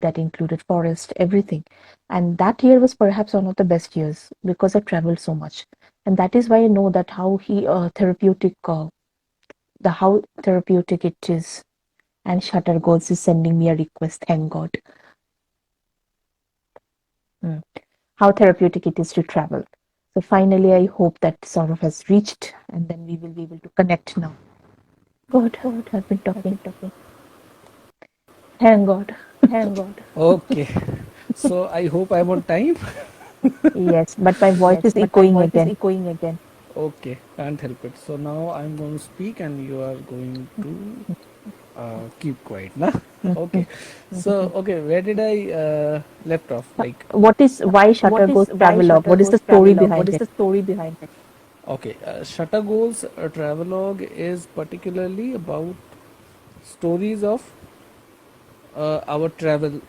that included forest, everything. And that year was perhaps one of the best years because I traveled so much. And that is why I know that how therapeutic it is. And Shutter Goals is sending me a request, thank God. Mm. How therapeutic it is to travel. So finally, I hope that Saurav has reached, and then we will be able to connect now. God, I've been talking. Thank God. Okay, so I hope I'm on time. Yes, but my voice is echoing again. Okay, can't help it. So now I'm going to speak and you are going to keep quiet, nah? Okay. So, okay, where did I left off? Like, What is why Shutter Goals Travelogue? What is the story behind it? okay, Shutter Goals Travelogue is particularly about stories of our travel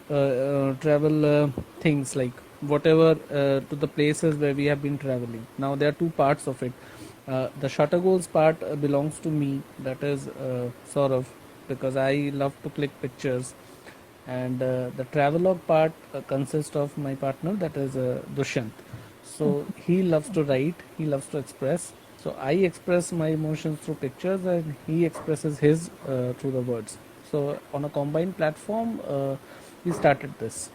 things, like whatever to the places where we have been traveling. Now there are two parts of it. The Shutter Goals part belongs to me, that is sort of, because I love to click pictures, and the travelogue part consists of my partner, that is Dushyant. So he loves to write, he loves to express. So I express my emotions through pictures, and he expresses his through the words. So on a combined platform, we started this,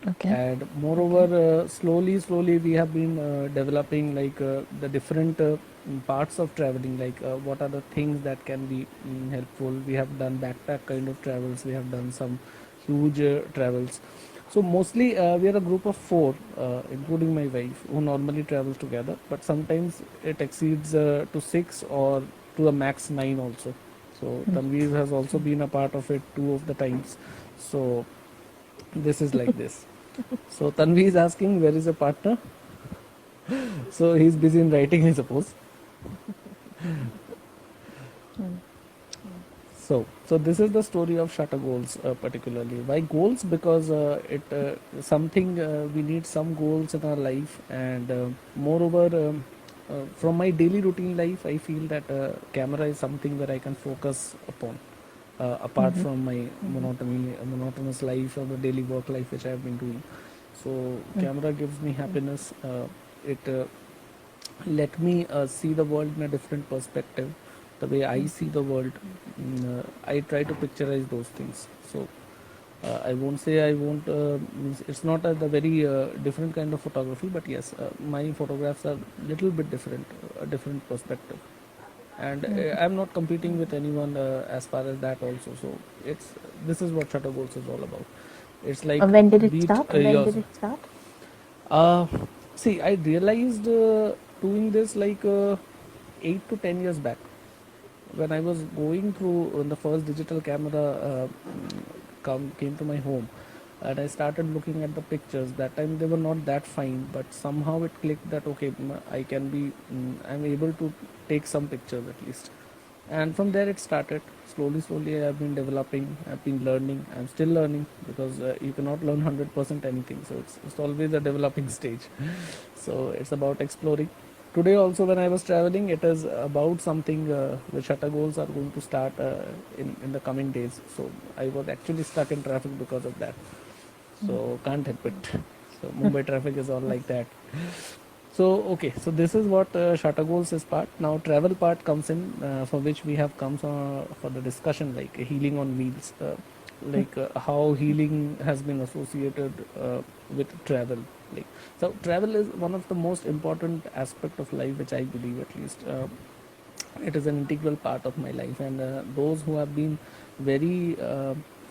Okay. and moreover, slowly we have been developing, like the different parts of traveling, like what are the things that can be helpful. We have done backpack kind of travels, we have done some huge travels. So mostly we are a group of four, including my wife, who normally travels together, but sometimes it exceeds to six, or to the max nine also. So Tanveer has also been a part of it two of the times. So this is like this. So Tanvi is asking where is a partner. So he's busy in writing, I suppose. So this is the story of Shutter Goals, particularly. Why goals? Because it something we need some goals in our life, and moreover, from my daily routine life, I feel that camera is something where I can focus upon, apart from my monotonous life or the daily work life which I have been doing. So camera gives me happiness. It let me see the world in a different perspective, the way I see the world. I try to picturize those things. So I won't say I won't means it's not the very different kind of photography, but yes, my photographs are little bit different, a different perspective. And I'm not competing with anyone as far as that also. So it's this is what Shutter Goals is all about. It's like When did it beat start? yours. Uh, See, I realized doing this like 8 to 10 years back, when I was going through when the first digital camera came to my home, and I started looking at the pictures. That time they were not that fine, but somehow it clicked that okay, I can be, I'm able to take some pictures at least. And from there it started. Slowly I've been developing, I've been learning, I'm still learning, because you cannot learn 100% anything. So it's always a developing stage. So it's about exploring. Today also when I was traveling, it is about something the Shutter Goals are going to start in the coming days. So I was actually stuck in traffic because of that, so can't help it. So Mumbai traffic is all like that. So okay, so this is what Shutter Goals is part. Now travel part comes in, for which we have come for the discussion, like healing on wheels, like how healing has been associated with travel. Like, so travel is one of the most important aspect of life, which I believe, at least. It is an integral part of my life, and those who have been very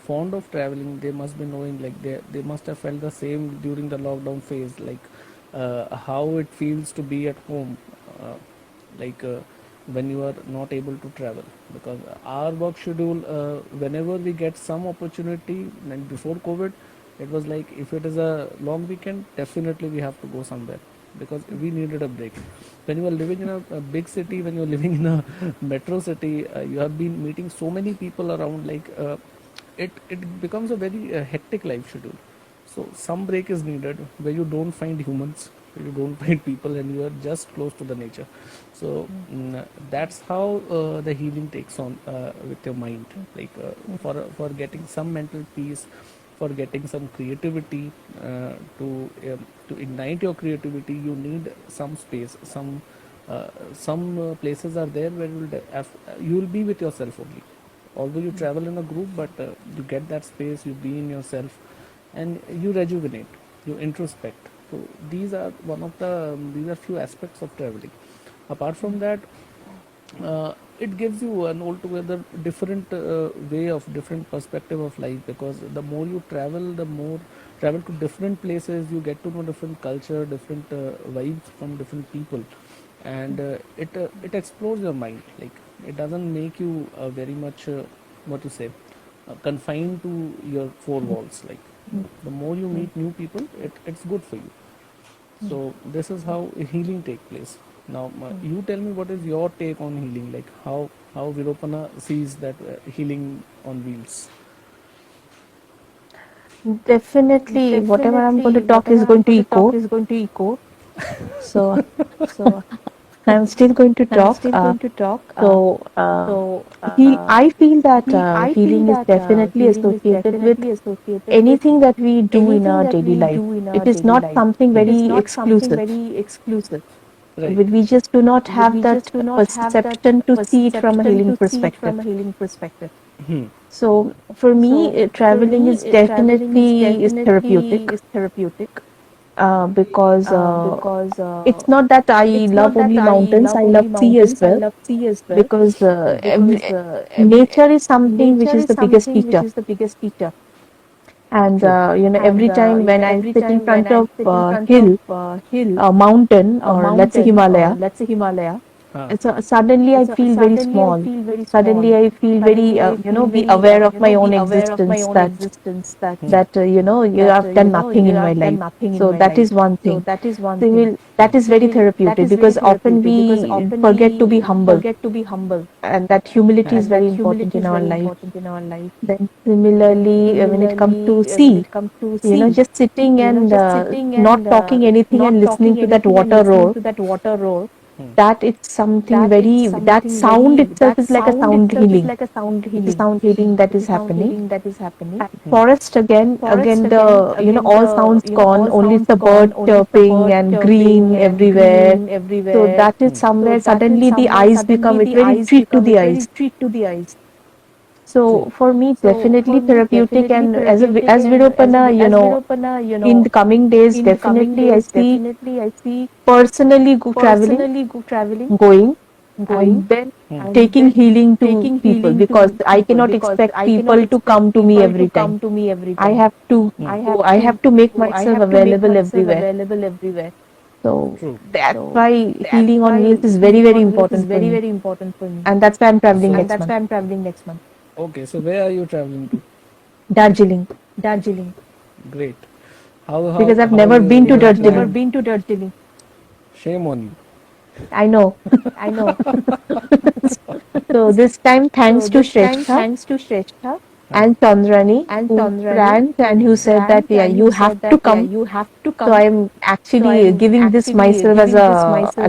fond of traveling, they must be knowing, like they must have felt the same during the lockdown phase, like how it feels to be at home, uh, like when you are not able to travel, because our work schedule, whenever we get some opportunity, like before COVID, it was like if it is a long weekend, definitely we have to go somewhere, because we needed a break. When you are living in a big city, when you are living in a metro city, you have been meeting so many people around, like it becomes a very hectic life schedule. So some break is needed, where you don't find humans, where you don't find people, and you are just close to the nature. So that's how the healing takes on with your mind, like for getting some mental peace, for getting some creativity, to ignite your creativity, you need some space, some places are there where you will be with yourself only, although you travel in a group, but you get that space, you be in yourself, and you rejuvenate, you introspect. So these are few aspects of traveling. Apart from that, it gives you an altogether different way of different perspective of life, because the more you travel, the more travel to different places, you get to know different culture, different vibes from different people, and it explores your mind. Like, it doesn't make you very much what to say, confined to your four walls. Like, the more you meet new people, it's good for you. So this is how healing take place. Now, you tell me, what is your take on healing? Like, how Viropana sees that healing on wheels. Definitely, whatever I'm going to talk is going to echo. So, I'm still going to talk. I feel that healing is definitely associated with anything that we do in our daily life. It is not something very exclusive. Right. We just do not have that perception to see it from a healing perspective. Hmm. So for me, traveling is definitely is therapeutic because it's not that I love only mountains. I love sea as well because nature is something which is the biggest teacher. And True. every time when I sit in front of hill, a mountain, or let's say Himalaya, Huh. and so suddenly I feel very small. Suddenly I feel very, be aware of my own existence. Hmm. You have done nothing in my life. So that is one thing. Hmm. That is very therapeutic because often we forget to be humble, and that humility is very important in our life. Then similarly, when it comes to sea, just sitting and not talking anything and listening to that water roar, Hmm. that it's something very, that sound itself is like a sound healing. It's a sound healing that is happening. And Hmm. forest again the, all sounds gone, only it's the bird chirping and green everywhere. So that is Hmm. somewhere suddenly the eyes become, it very treat to the eyes. True. So for me, definitely therapeutic, and as Virupana, in the coming days, definitely I see personally going, and then Hmm. taking healing to people, because I cannot expect people to come to me every time. I have to Hmm. go, I have to make myself available everywhere. So True. that's why healing on wheels is very, very important for me. And that's why I'm traveling So, next month. okay, so where are you traveling to? Darjeeling, Great. How because how I've how never been to you have Darjeeling. planned? Shame on you. I know. So this time, thanks to Shrestha Huh. and Chandrani, who planned and who said that, yeah, you have to come. So I'm actually giving this myself as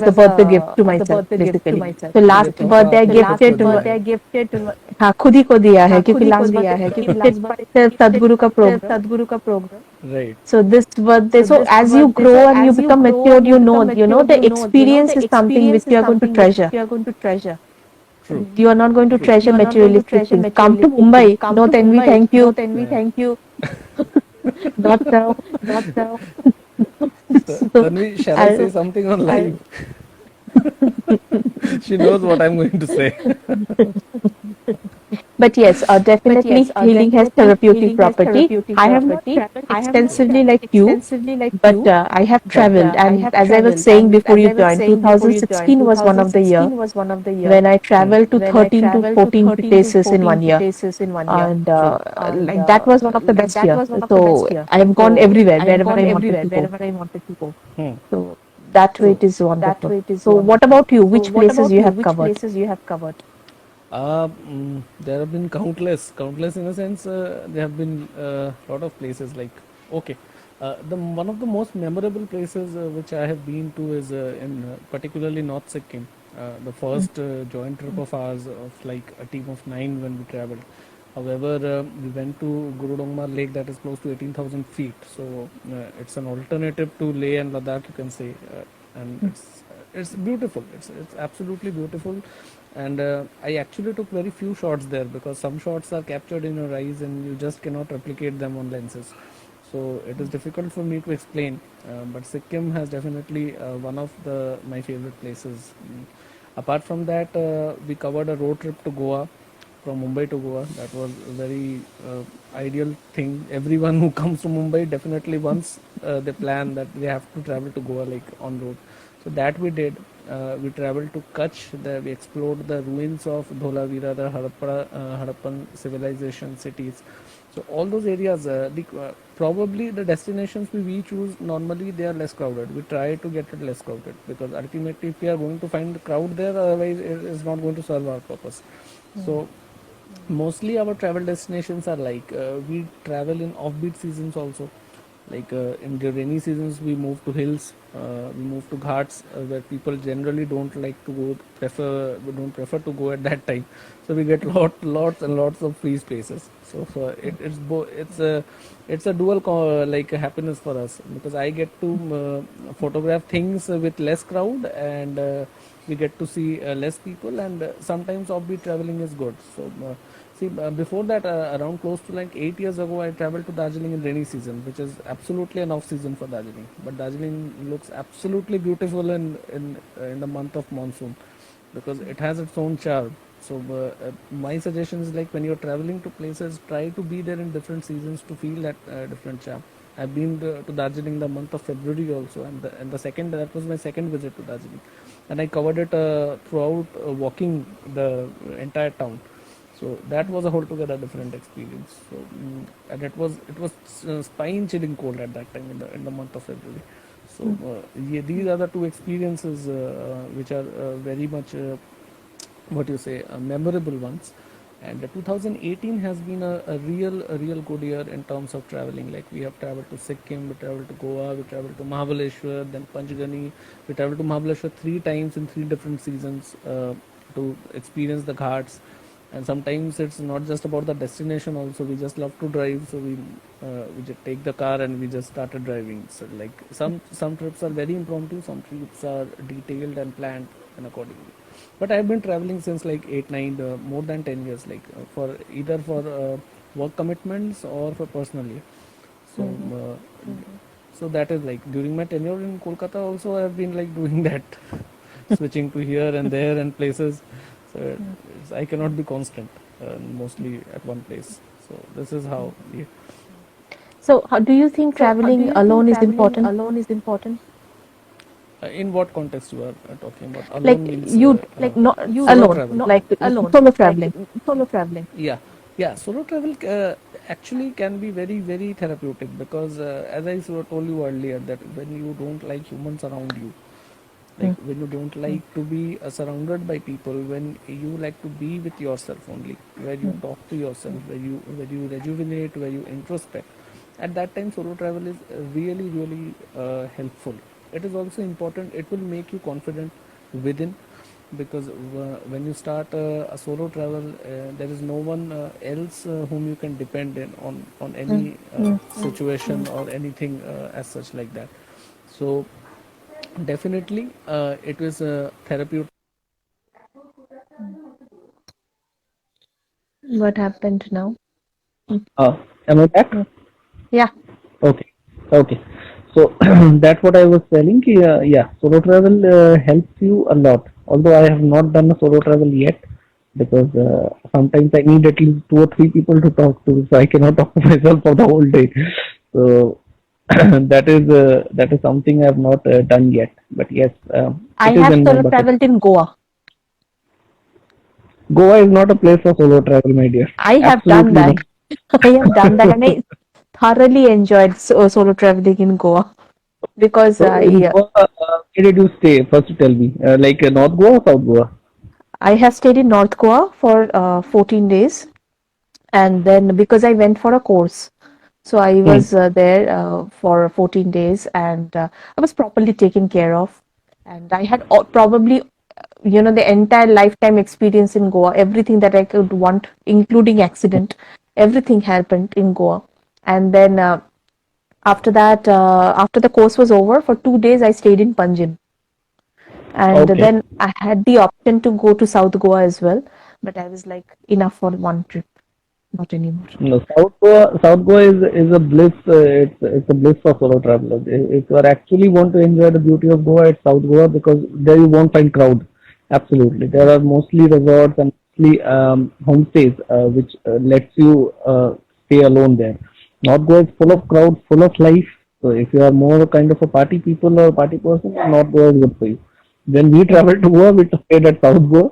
a birthday gift to myself, basically. So last Birthday का birthday I तोहफा खुद को gifted, दिया है. हाँ खुद ही को दिया है, क्योंकि last birthday I gifted myself Sadhguru का program. Right. So this birthday, so as you grow and you become matured, the experience is something which you are going to treasure. True. You are not going to True. treasure materialistic things. Come to Mumbai. No, then we thank you. Yeah. Not now. So, Tanvi, shall I I, say something on live? She knows what I'm going to say. but yes, definitely healing has therapeutic property. I have not traveled extensively like you, but I have Huh. traveled. And as I was saying before you joined, 2016 was one of the year when I traveled to 13 to 14 places in one year. And True. like that was one of the best years. So I have gone everywhere, wherever I wanted to go. Hmm. So that way True. it is wonderful. So what about you? Which places you have covered? There have been countless in a sense. There have been a lot of places. Like, okay, the one of the most memorable places which I have been to is in particularly North Sikkim. The Mm, first joint trip of ours, of like a team of 9 when we traveled. However, we went to Guru Dongma Lake, that is close to 18,000 feet. So it's an alternative to Leh and Ladakh, you can say, and it's beautiful. It's absolutely beautiful, and I actually took very few shots there because some shots are captured in your eyes and you just cannot replicate them on lenses. So it is difficult for me to explain, but Sikkim has definitely one of the my favorite places. Apart from that, we covered a road trip to Goa from Mumbai to Goa. That was a very ideal thing. Everyone who comes to Mumbai definitely once they plan that they have to travel to Goa like on road. So that we did. We traveled to Kutch. There we explored the ruins of Dholavira, the Harappan civilization cities. So all those areas, probably the destinations we choose normally they are less crowded. We try to get it less crowded because ultimately if we are going to find the crowd there, otherwise it is not going to serve our purpose. So mostly our travel destinations are like we travel in offbeat seasons also, like in the rainy seasons we move to hills, we move to ghats where people generally don't like to go, don't prefer to go at that time. So we get lots and lots of free spaces. So it's a dual like happiness for us because I get to photograph things with less crowd, and we get to see less people, and sometimes offbeat traveling is good. So see, before that, around close to like 8 years ago, I traveled to Darjeeling in rainy season, which is absolutely an off season for Darjeeling. But Darjeeling looks absolutely beautiful in the month of monsoon because it has its own charm. So my suggestion is like when you're traveling to places, try to be there in different seasons to feel that different charm. I've been to Darjeeling the month of February also, and the second that was my second visit to Darjeeling, and I covered it throughout walking the entire town. So that was a altogether different experience. So and it was spine chilling cold at that time in the month of February. So yeah, these are the two experiences which are very much what you say memorable ones. And 2018 has been a real good year in terms of traveling. Like we have traveled to Sikkim, we traveled to Goa, we traveled to Mahabaleshwar, then Panchgani. We traveled to Mahabaleshwar three times in three different seasons to experience the ghats. And sometimes it's not just about the destination. Also, we just love to drive, so we just take the car and we just started driving. So like some trips are very impromptu, some trips are detailed and planned and accordingly. But I've been traveling since like 8 9 more than 10 years, like for either for work commitments or for personally. So so that is like during my tenure in Kolkata also I've been like doing that, switching to here and there and places. So I cannot be constant, mostly at one place. So this is how. Yeah. So, how do you think So, do traveling you think alone is traveling important? alone is important? In what context you are talking about? Like Alone means you, like not you alone, travel. Not like alone, solo like traveling. solo traveling. Yeah, yeah. Solo travel actually can be very very therapeutic because as I told you earlier that when you don't like humans around you, like Mm, when you don't like to be surrounded by people, when you like to be with yourself only, where you mm, talk to yourself, where you rejuvenate, where you introspect, at that time solo travel is really really helpful. It is also important, it will make you confident within, because when you start a solo travel, there is no one else whom you can depend on any mm, mm, situation or anything as such like that. So definitely, it was therapeutic. What happened now? Mm, Am I back? mm. Yeah. Okay. Okay. So that's what I was telling. Yeah, solo travel helps you a lot. Although I have not done a solo travel yet, because sometimes I need at least two or three people to talk to, so I cannot talk to myself for the whole day. So that is something I have not done yet. But yes, I it is have in my solo bucket. traveled in Goa. Goa is not a place for solo travel, my dear. I have done Absolutely that. not. I have done that, and I thoroughly enjoyed solo traveling in Goa because So in Goa, where did you stay? First, tell me, like North Goa or South Goa? I have stayed in North Goa for 14 days, and then because I went for a course, so I Hmm. was there for 14 days, and I was properly taken care of, and I had probably the entire lifetime experience in Goa. Everything that I could want, including accident, everything happened in Goa. And then after that, after the course was over, for 2 days I stayed in Panjim. And Okay. then I had the option to go to South Goa as well, but I was like, enough for one trip, not anymore. No, South Goa is a bliss. It's a bliss for solo travelers. If you are actually want to enjoy the beauty of Goa, it's South Goa because there you won't find crowd. Absolutely, there are mostly resorts and mostly homestays which lets you stay alone there. North Goa is full of crowd, full of life. So if you are more kind of a party people or party person, North Goa is good for you. When we traveled to Goa, we stayed at South Goa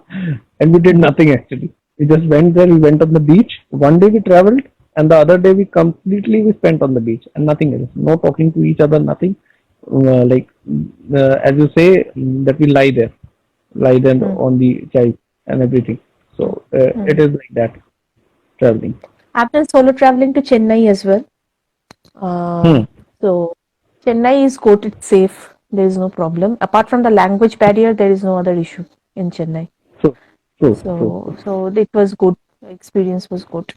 and we did nothing actually. We just went there, we went on the beach. One day we traveled and the other day we spent on the beach and nothing else. No talking to each other, nothing. As you say, that we lie there Hmm. on the chai and everything. So it Hmm. is like that traveling. I've done solo traveling to Chennai as well. Hmm. So Chennai is good, it's safe. There is no problem. Apart from the language barrier, there is no other issue in Chennai. True, true. So it was good. The experience was good.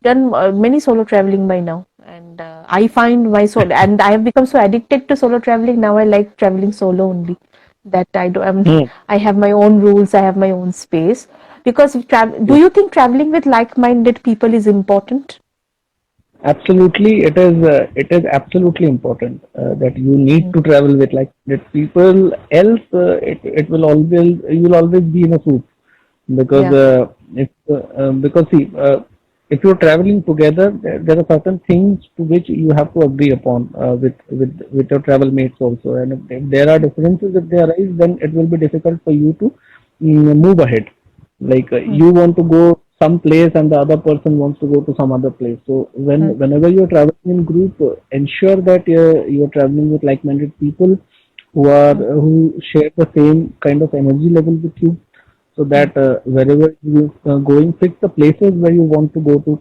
Done many solo traveling by now, and I find my solo, and I have become so addicted to solo traveling. Now I like traveling solo only. That I do. Hmm. I have my own rules. I have my own space. Because do True. you think traveling with like-minded people is important? Absolutely, it is absolutely important that you need Mm. to travel with like that people. Else, it will always you will always be in a soup because Yeah. because see if you're traveling together, there are certain things to which you have to agree upon with your travel mates also, and if there are differences if they arise, then it will be difficult for you to move ahead. Like Mm. you want to go some place and the other person wants to go to some other place. So Mm. whenever you're traveling in group, ensure that you're traveling with like-minded people Mm. who share the same kind of energy level with you, so Mm. that wherever you going, pick the places where you want to go to.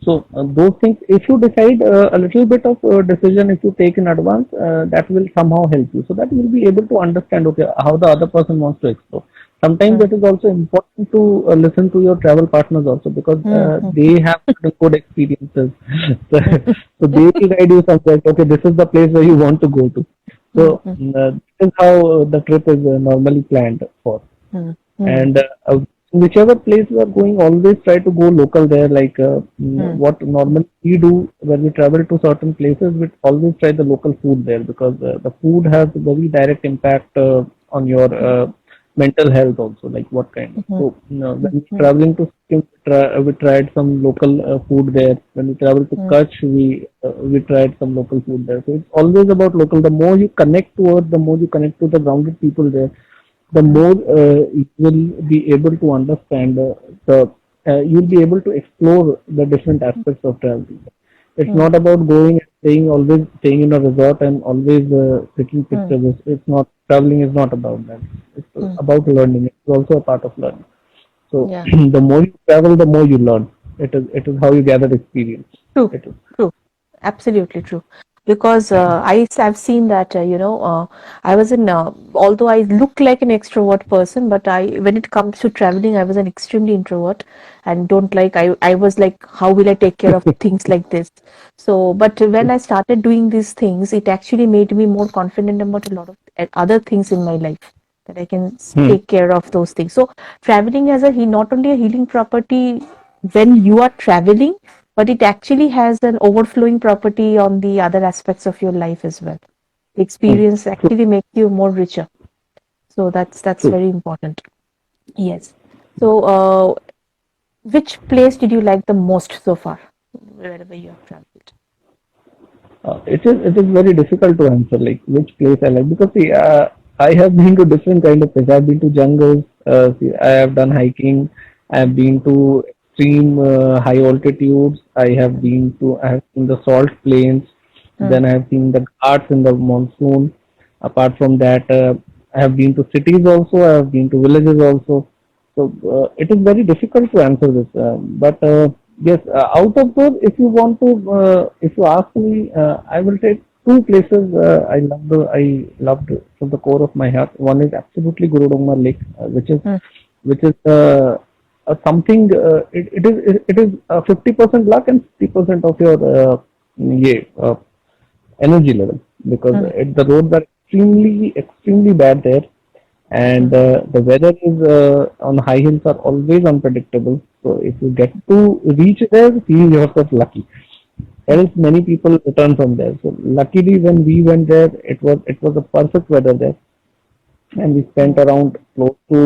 So those things, if you decide a little bit of decision, if you take in advance, that will somehow help you. So that you will be able to understand okay how the other person wants to explore. Sometimes Mm. it is also important to listen to your travel partners also because Mm. Mm. they have good experiences. so, Mm. so they will guide you somewhere. Okay, this is the place where you want to go to. Mm. So Mm. this is how the trip is normally planned for. Mm. Mm. And whichever place you are going, always try to go local there. Like Mm. what normally we do when we travel to certain places, we always try the local food there because the food has a very direct impact on your mental health also. Like what kind of. Mm. So when we Mm. traveling to Sikkim, we tried some local food there. When we travel to Mm. Kutch, we tried some local food there. So it's always about local. The more you connect to earth, the more you connect to the grounded people there, the Mm. more you will be able to understand the you'll be able to explore the different aspects of traveling. It's Mm. not about going and staying in a resort and always taking Mm. pictures. It's not traveling is not about that. It's Mm. about learning. It's also a part of learning. So Yeah. the more you travel, the more you learn. It is how you gather experience. True. It is. True. Absolutely true. Because I've seen that I was in although I look like an extrovert person, but I when it comes to traveling, I was an extremely introvert and don't like I was like, how will I take care of things like this? So, but when I started doing these things, it actually made me more confident about a lot of other things in my life that I can Hmm. take care of those things. So, traveling as a he not only a healing property when you are traveling, but it actually has an overflowing property on the other aspects of your life as well. The Hmm. experience True. actually makes you more richer. So that's True. very important. Yes. So which place did you like the most so far, wherever you have traveled? It is very difficult to answer like which place I like because see I have been to different kind of places. I've been to jungles. See, I have done hiking. I have been to extreme high altitudes. I have seen the salt plains. Hmm. Then I have seen the ghats in the monsoon. Apart from that, I have been to cities also. I have been to villages also. So it is very difficult to answer this. But yes, out of those, if you ask me, I will take. two places I loved from the core of my heart. One is absolutely Guru Dongmar Lake, which is something. It is 50% luck and 50% of your yeah, energy level, because Mm. the roads are extremely bad there, and Mm. the weather is on high hills are always unpredictable. So if you get to reach there, feel yourself lucky. Else many people return from there. So luckily when we went there, it was a perfect weather there, and we spent Mm. around close to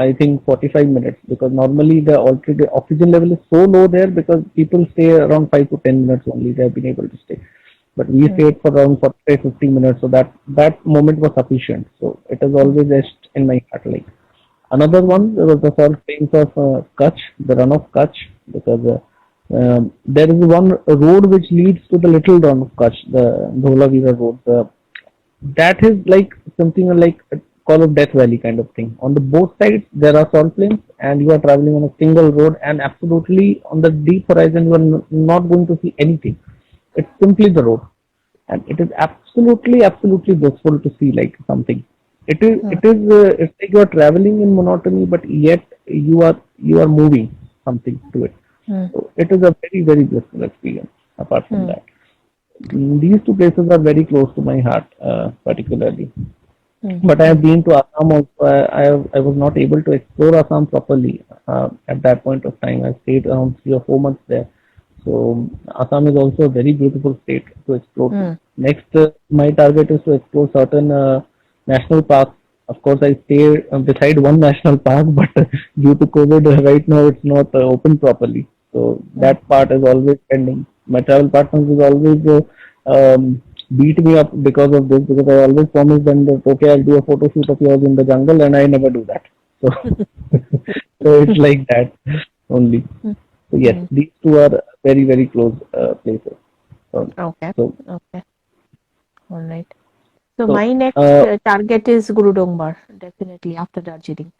I think 45 minutes, because normally the already oxygen level is so low there, because people stay around 5 to 10 minutes only they have been able to stay, but we Mm. stayed for around 45 50 minutes, so that moment was sufficient. So it is Mm. always etched in my heart. Like another Mm. one, there was the salt plains of Kutch, the run of Kutch, because there is one road which leads to the little run of Kutch, the Dholavira road. That is like something like a call of death valley kind of thing. On the both sides there are salt plains, and you are traveling on a single road, and absolutely on the deep horizon you are not going to see anything. It's simply the road, and it is absolutely blissful to see like something. Mm. It's like you are traveling in monotony, but yet you are moving something to it. Mm. So it is a very blissful experience. Apart from Mm. that, these two places are very close to my heart, particularly. Mm. But I have Mm. been to Assam also. I was not able to explore Assam properly at that point of time. I stayed around 3 or 4 months there. So Assam is also a very beautiful state to explore to. Mm. Next, my target is to explore certain national parks. Of course, I stay beside one national park, but due to COVID, right now it's not open properly. So Mm. that part is always pending. My travel partners is always beat me up because of this, because I always promise them that okay, I'll do a photo shoot of yours in the jungle, and I never do that. So so it's like that only. Mm. So yes, Mm. these two are very close places. So, Okay. so Okay. All right. So so my next uh, target is Guru Dongbar, definitely after Darjeeling.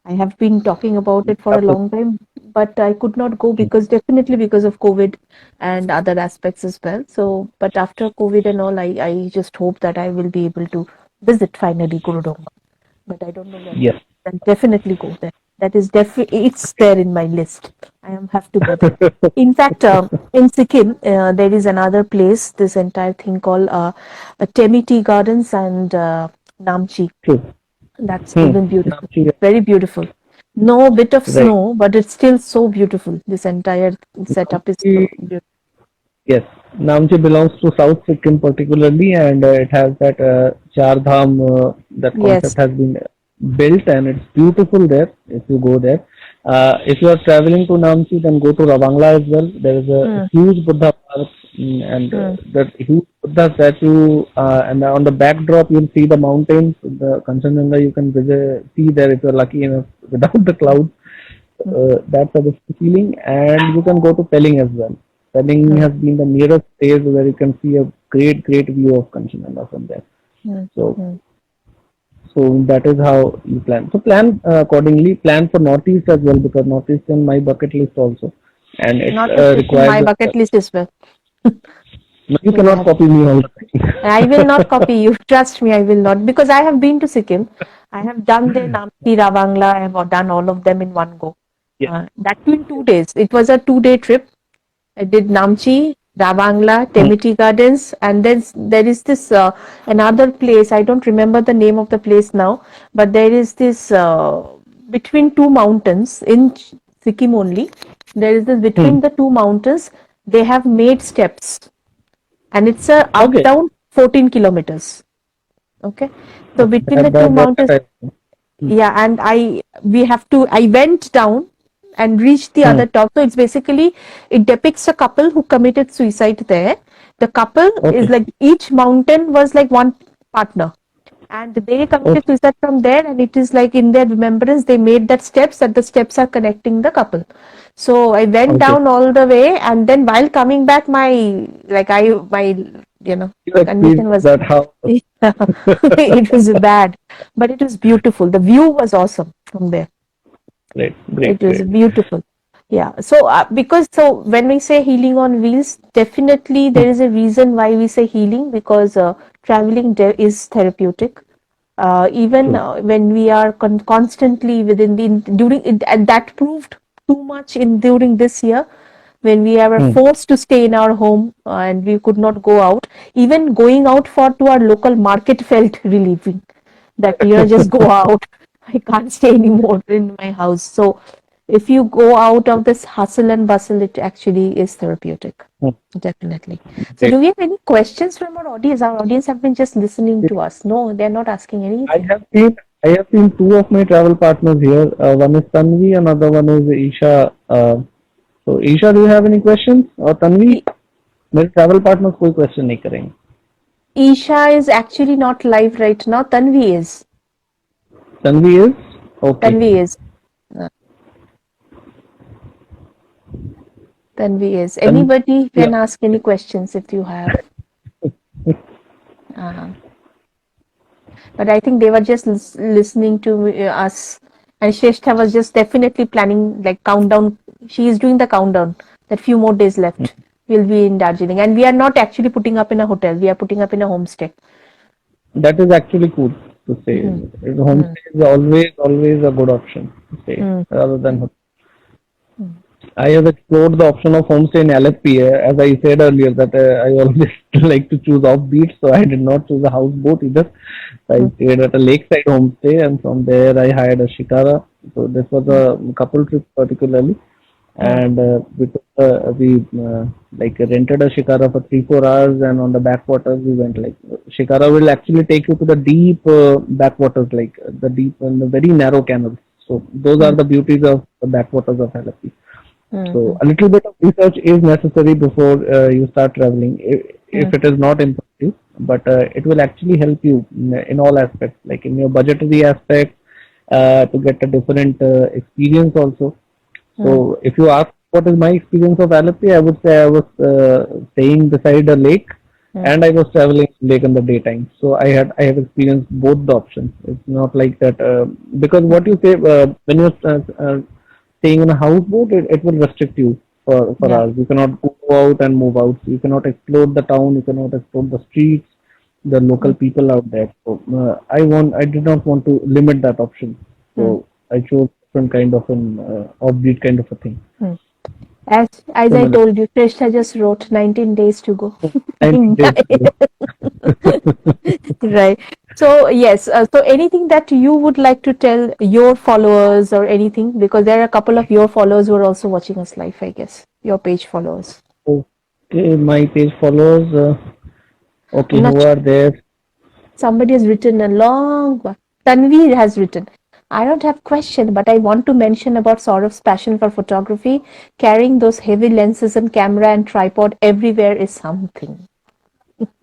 I have been talking about it for a absolutely. long time, but I could not go because definitely because of COVID and other aspects as well. So, but after COVID and all, I just hope that I will be able to visit finally Guru Dongbar. But I don't know when. Yes. I'll definitely go there. That is definitely it's there in my list. I am have to go there. In fact, in Sikkim, there is another place. This entire thing called Temi Tea Gardens and Namchi. True. That's even beautiful, Namchi, very beautiful. No bit of right. snow, but it's still so beautiful. This entire setup is Namchi, so beautiful. yes. Namchi belongs to South Sikkim particularly, and it has that Char Dham. That Yes. concept has been built, and it's beautiful there. If you go there, if you are traveling to Namchi, then go to Ravangla as well. There is a Mm, huge Buddha park, and mm, that huge Buddha statue, and on the backdrop you'll see the mountains, the Kanchenjunga. You can see there if you're lucky enough without the clouds. mm, That's a different feeling, and you can go to Pelling as well. Pelling mm, has been the nearest place where you can see a great view of Kanchenjunga from there. mm, So, mm. so that is how you plan. So plan accordingly. Plan for Northeast as well, because Northeast is in my bucket list also, and it Northeast is in requires. my bucket list as well. No, you Maybe I cannot have. copy me all the time. I will not copy you. Trust me, I will not because I have been to Sikkim. I have done the Namchi, Ravangla. I have done all of them in one go. Yes. That too in 2 days. It was a 2 day trip. I did Namchi, Ravangla, Hmm. Temiti Gardens, and then there is this another place. I don't remember the name of the place now, but there is this between two mountains in Sikkim only. There is this Hmm. between the two mountains. They have made steps, and it's a up Okay. down 14 kilometers. Okay, so Okay. between the two That mountains, I. Hmm. yeah, and I went down and reached the Hmm. other top. So it's basically it depicts a couple who committed suicide there. The couple is Okay. like each mountain was like one partner, and they committed Okay. suicide from there, and it is like in their remembrance they made that steps, that the steps are connecting the couple. So I went Okay. down all the way, and then while coming back, my You condition experienced was that how. it was bad, but it was beautiful. The view was awesome from there. Great. It Great. was Great. beautiful. Yeah. So because so when we say healing on wheels, definitely there is a reason why we say healing, because traveling is therapeutic. Even when we are constantly within and that proved too much in during this year, when we were forced to stay in our home and we could not go out. Even going out for to our local market felt relieving. That just go out. I can't stay anymore in my house. So if you go out of this hustle and bustle, it actually is therapeutic. Definitely. So do we have any questions from our audience? Our audience have been just listening to us. No, they're not asking I anything. have seen two of my travel partners here. One is Tanvi, another one is Isha. So Isha, do you have any questions? Or Tanvi, मेरे travel partners कोई question नहीं करेंगे. Isha is actually not live right now. Tanvi is. Tanvi is okay. Tanvi is. Tanvi is. Anybody can ask any questions if you have. But I think they were just listening to us. And Shrestha was just definitely planning like countdown. She is doing the countdown. That few more days left. We'll be in Darjeeling. And we are not actually putting up in a hotel. We are putting up in a homestay. That is actually cool to say. Homestay is always a good option to stay rather than hotel. I have explored the option of homestay in LFP. As I said earlier, that I always like to choose offbeat, so I did not choose a houseboat either. I stayed at a lakeside homestay, and from there I hired a shikara. So this was a couple trip particularly, and we rented a shikara for 3-4 hours, and on the backwaters we went. Like shikara will actually take you to the deep backwaters, like the deep and the very narrow canals. So those are the beauties of the backwaters of LFP. So a little bit of research is necessary before you start traveling, if it is not imperative, but it will actually help you in all aspects, like in your budgetary aspect, to get a different experience also. So if you ask what is my experience of LFP, I would say I was staying beside a lake, and I was traveling lake in the daytime. So I have experienced both the options. It's not like that because what you say when you're staying in a houseboat, it will restrict you for hours. You cannot go out and move out. You cannot explore the town. You cannot explore the streets, the local people out there. So I did not want to limit that option. So I chose different kind of an offbeat kind of a thing. As I told you, Krishna just wrote 19 days to go. 19 days to go. Right. So yes, so anything that you would like to tell your followers or anything, because there are a couple of your followers who are also watching us live, I guess, your page followers. Okay, my page followers. Okay, who are there? Somebody has written a long one. Tanvi has written, I don't have question, but I want to mention about Saurav's passion for photography. Carrying those heavy lenses and camera and tripod everywhere is something.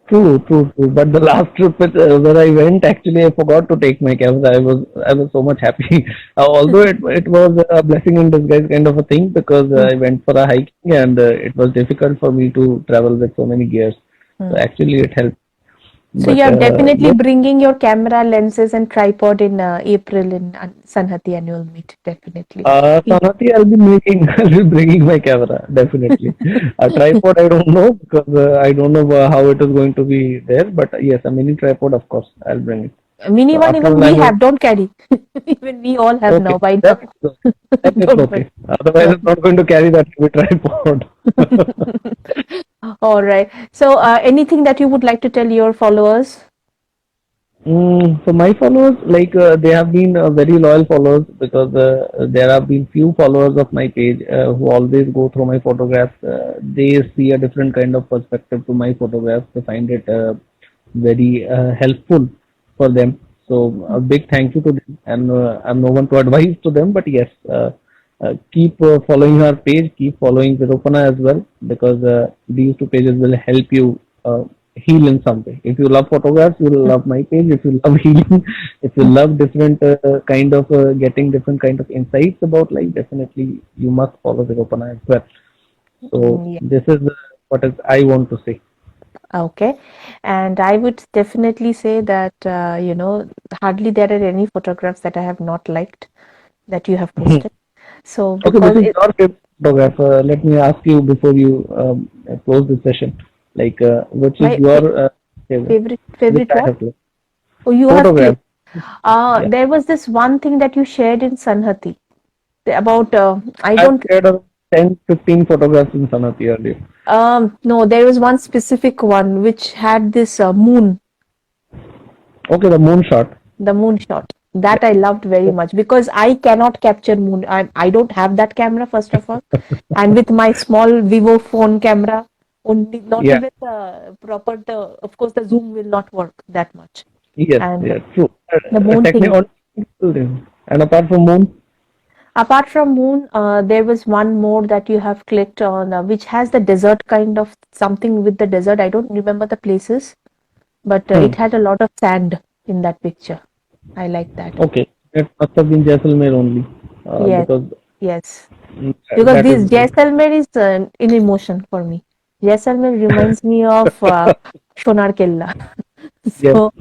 True. But the last trip where I went, actually, I forgot to take my camera. I was so much happy. Although it was a blessing in disguise kind of a thing, because I went for a hiking, and it was difficult for me to travel with so many gears. So actually, it helped. So you are definitely bringing your camera, lenses, and tripod in April in Sanhati annual meet. Definitely. Sanhati, I'll be bringing my camera definitely. A tripod, I don't know, because I don't know how it is going to be there. But yes, a mini tripod, of course, I'll bring it. A mini one even we have. Don't carry. Even we all have now. By now. That's okay. Otherwise, I'm not going to carry that tripod. All right. So, anything that you would like to tell your followers? So my followers, they have been very loyal followers, because there have been few followers of my page who always go through my photographs. They see a different kind of perspective to my photographs. They find it very helpful for them. So a big thank you to them, and I'm no one to advise to them, but yes, keep following our page, keep following Virupana as well, because these two pages will help you heal in some way. If you love photographs, you will love my page. If you love healing, if you love different kind of getting different kind of insights about life, definitely you must follow Virupana as well. So this is what I want to say. Okay, and I would definitely say that hardly there are any photographs that I have not liked that you have posted. So okay, this is your photographer, let me ask you before you close the session, like which is My your favorite? Which favorite kind what? of clip? Oh, you have Photograph. clicked. Yeah. There was this one thing that you shared in Sanhati about I I've don't shared around 10, 15 photographs in Sanati earlier. no, there was one specific one which had this moon, Okay, the moon shot. the moon shot. Yeah. That I loved very much because I cannot capture moon. I don't have that camera first of all, and with my small Vivo phone camera, only not Yeah. even the proper the of course the zoom will not work that much. Yes. And Yeah. True. the moon thing. Technical. And apart from moon, Apart from moon, there was one more that you have clicked on, which has the desert kind of something with the desert. I don't remember the places, but it hmm. had a lot of sand in that picture. I like that. Okay, that must have been Jaisalmer only, Yes, because yes. Because that is this Jaisalmer is in emotion for me. Jaisalmer reminds me of Sonar Kella. yes, So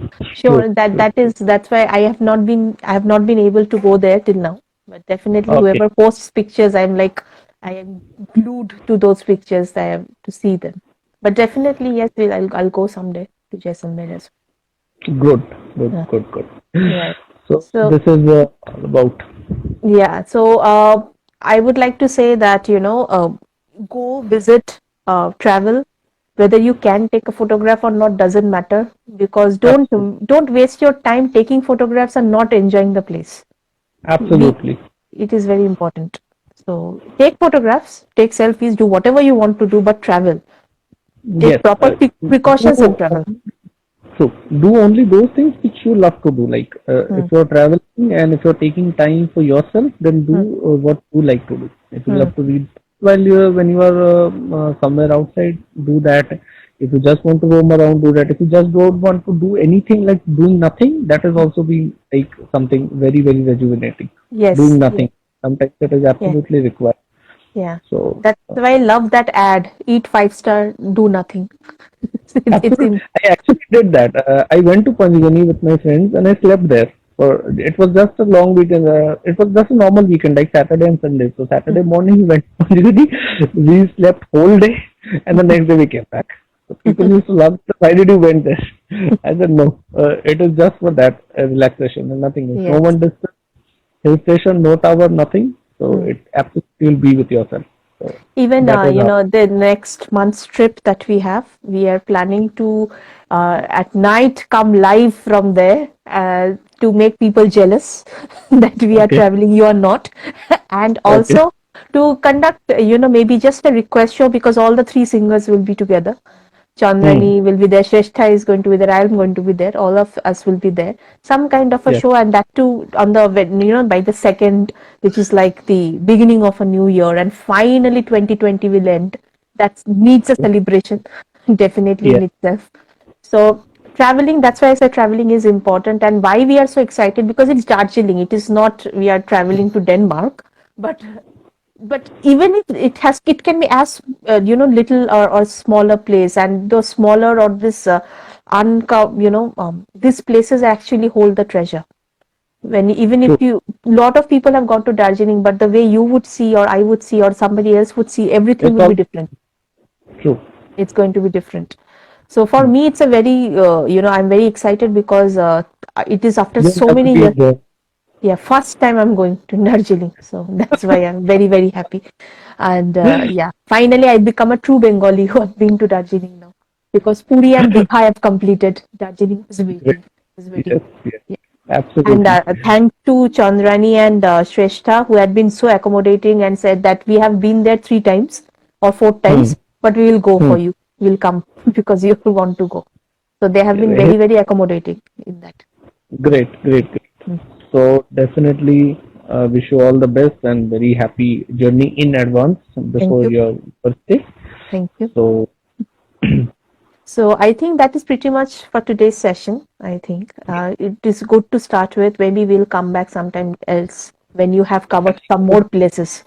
true, sure that true. that's why I have not been able to go there till now. But definitely Okay, whoever posts pictures, I am glued to those pictures. I have to see them. But definitely yes, I'll go someday to Jaisalmer as good, good, well. good, good. Yes. So So this is all about. yeah, so I would like to say that, go visit, travel, whether you can take a photograph or not doesn't matter because Absolutely, don't waste your time taking photographs and not enjoying the place. We absolutely. It is very important. So take photographs, take selfies, do whatever you want to do, but travel. Yes. Take proper precautions and Do travel. So do only those things which you love to do. Like if Hmm. you're traveling and if you're taking time for yourself, then do Hmm. what you like to do. If you Hmm. love to read while when you are somewhere outside, do that. If you just want to roam around, do that. If you just don't want to do anything, like doing nothing, that is also being like something very very rejuvenating. Doing Yes, nothing, sometimes that is yeah, absolutely required. yeah. So That's why I love that ad. Eat 5 star, do nothing. It's absolutely. in. I actually did that. I went to Panjgani with my friends and I slept there. It was just a long weekend. It was just a normal weekend, like Saturday and Sunday. So Saturday morning we went to Panjgani. We slept whole day, and the next day we came back. So people used to love. Why did you went there? I said no. It is just for that relaxation and nothing else. No Yes. one disturbs. Hill station, no tower, nothing. So Mm. it absolutely will be with yourself. So Even that was how. the next month's trip that we are planning to at night come live from there to make people jealous that we are Okay. traveling. You are not, and Okay. also to conduct maybe just a request show because all the three singers will be together. Hmm. Chandrani will be there, Shrestha is going to be there, I'm going to be there, all of us will be there. Some kind of a Yes. show, and that too on by the second, which is like the beginning of a new year, and finally 2020 will end. That needs a celebration, definitely in Yes. itself. So traveling, that's why I said traveling is important, and why we are so excited because it's Darjeeling. It is not we are traveling to Denmark, but even if it can be as little or smaller place, and those smaller or this these places actually hold the treasure. When even if True. you lot of people have gone to Darjeeling, but the way you would see or I would see or somebody else would see, everything It's will be all different. true. It's going to be different. So for me it's a very I'm very excited because it is after You'll so have to many be years. there. Yeah, first time I'm going to Darjeeling, so that's why I'm very, very happy. And yeah, finally I become a true Bengali who have been to Darjeeling now because Puri and Digha I have completed. Darjeeling is Great. waiting, is waiting. Yes, yes, Yeah. And absolutely. thanks to Chandrani and Shrestha who had been so accommodating and said that we have been there 3 times or 4 times, Hmm. but we will go Hmm. for you. We'll come because you want to go. So they have been Yes, very, very accommodating in that. great, great, great. Mm. So definitely wish you all the best and very happy journey in advance Thank before you. your birthday. Thank you. So So I think that is pretty much for today's session. I think it is good to start with. Maybe we'll come back sometime else when you have covered some more places.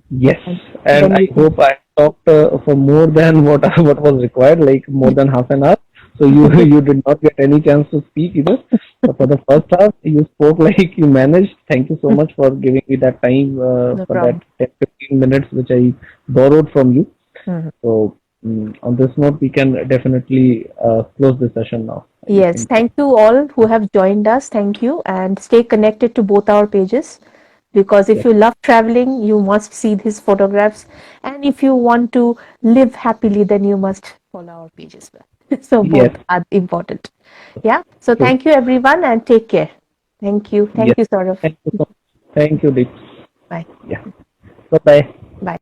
yes, And and then I we can. hope I talked for more than what what was required, like more than half an hour. So you did not get any chance to speak either. So for the first half, you spoke like you managed. Thank you so much for giving me that time No for problem. that 10-15 minutes which I borrowed from you. Mhm. So on this note, we can definitely close the session now. I Yes, think. thank you all who have joined us. Thank you, and stay connected to both our pages, because if Yes. you love traveling, you must see these photographs, and if you want to live happily, then you must follow our pages. So both Yes. are important. Yeah. So True. thank you everyone, and take care. Thank you. Yes. Thank you, Saurav. Thank you so much. Thank you, Deep. Bye. Yeah. Bye bye.